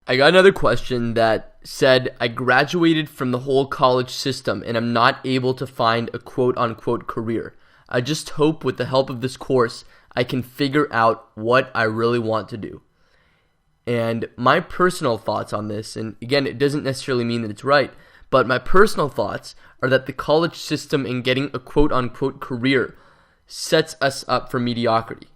I got another question that said, I graduated from the whole college system and I'm not able to find a quote unquote career. I just hope with the help of this course, I can figure out what I really want to do. And my personal thoughts on this, and again, it doesn't necessarily mean that it's right, but my personal thoughts are that the college system in getting a quote unquote career sets us up for mediocrity.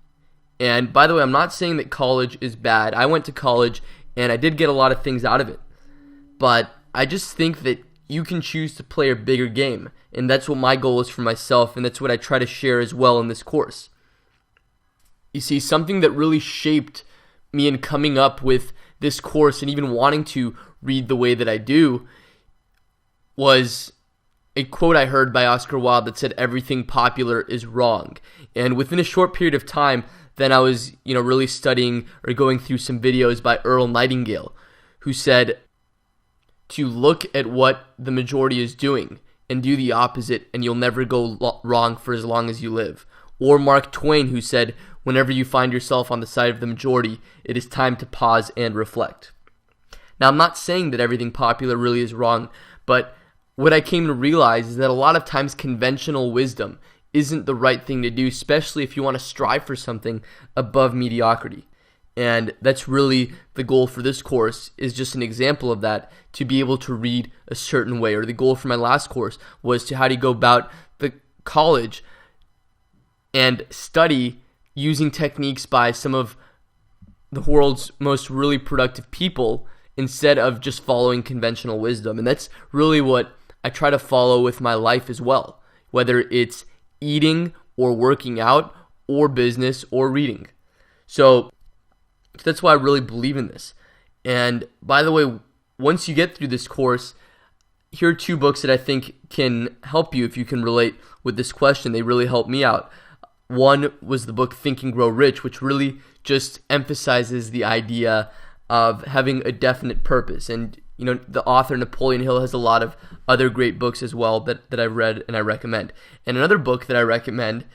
And by the way, I'm not saying that college is bad. I went to college and I did get a lot of things out of it. But I just think that you can choose to play a bigger game. And that's what my goal is for myself, and that's what I try to share as well in this course. You see, something that really shaped me in coming up with this course and even wanting to read the way that I do was a quote I heard by Oscar Wilde that said, everything popular is wrong. And within a short period of time, then I was, really studying or going through some videos by Earl Nightingale, who said to look at what the majority is doing and do the opposite, and you'll never go wrong for as long as you live. Or Mark Twain, who said, whenever you find yourself on the side of the majority, it is time to pause and reflect. Now, I'm not saying that everything popular really is wrong, but what I came to realize is that a lot of times conventional wisdom isn't the right thing to do, especially if you want to strive for something above mediocrity. And that's really the goal for this course, is just an example of that, to be able to read a certain way. Or the goal for my last course was to how to go about the college and study using techniques by some of the world's most really productive people instead of just following conventional wisdom. And that's really what I try to follow with my life as well, whether it's eating or working out or business or reading. So that's why I really believe in this. And by the way, once you get through this course, here are two books that I think can help you if you can relate with this question. They really helped me out. One was the book Think and Grow Rich, which really just emphasizes the idea of having a definite purpose. And the author Napoleon Hill has a lot of other great books as well that I've read and I recommend. And another book that I recommend,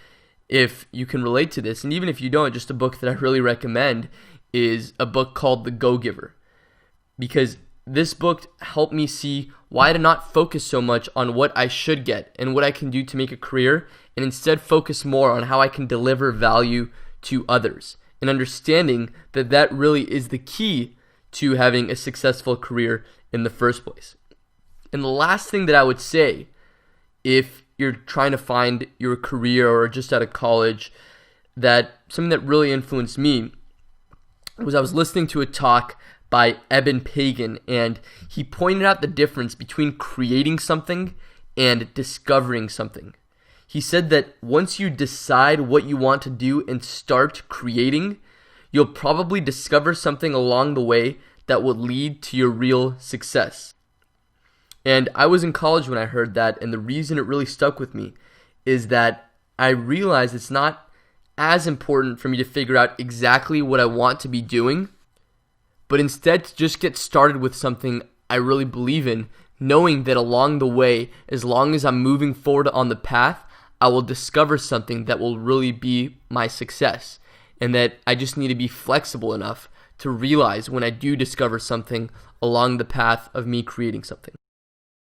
if you can relate to this, and even if you don't, just a book that I really recommend, is a book called The Go-Giver. Because this book helped me see why to not focus so much on what I should get and what I can do to make a career, and instead focus more on how I can deliver value to others, and understanding that that really is the key to having a successful career in the first place. And the last thing that I would say, if you're trying to find your career or just out of college, that something that really influenced me was I was listening to a talk by Eben Pagan, and he pointed out the difference between creating something and discovering something. He said that once you decide what you want to do and start creating, you'll probably discover something along the way that will lead to your real success. And I was in college when I heard that, and the reason it really stuck with me is that I realized it's not as important for me to figure out exactly what I want to be doing, but instead to just get started with something I really believe in, knowing that along the way, as long as I'm moving forward on the path, I will discover something that will really be my success. And that I just need to be flexible enough to realize when I do discover something along the path of me creating something.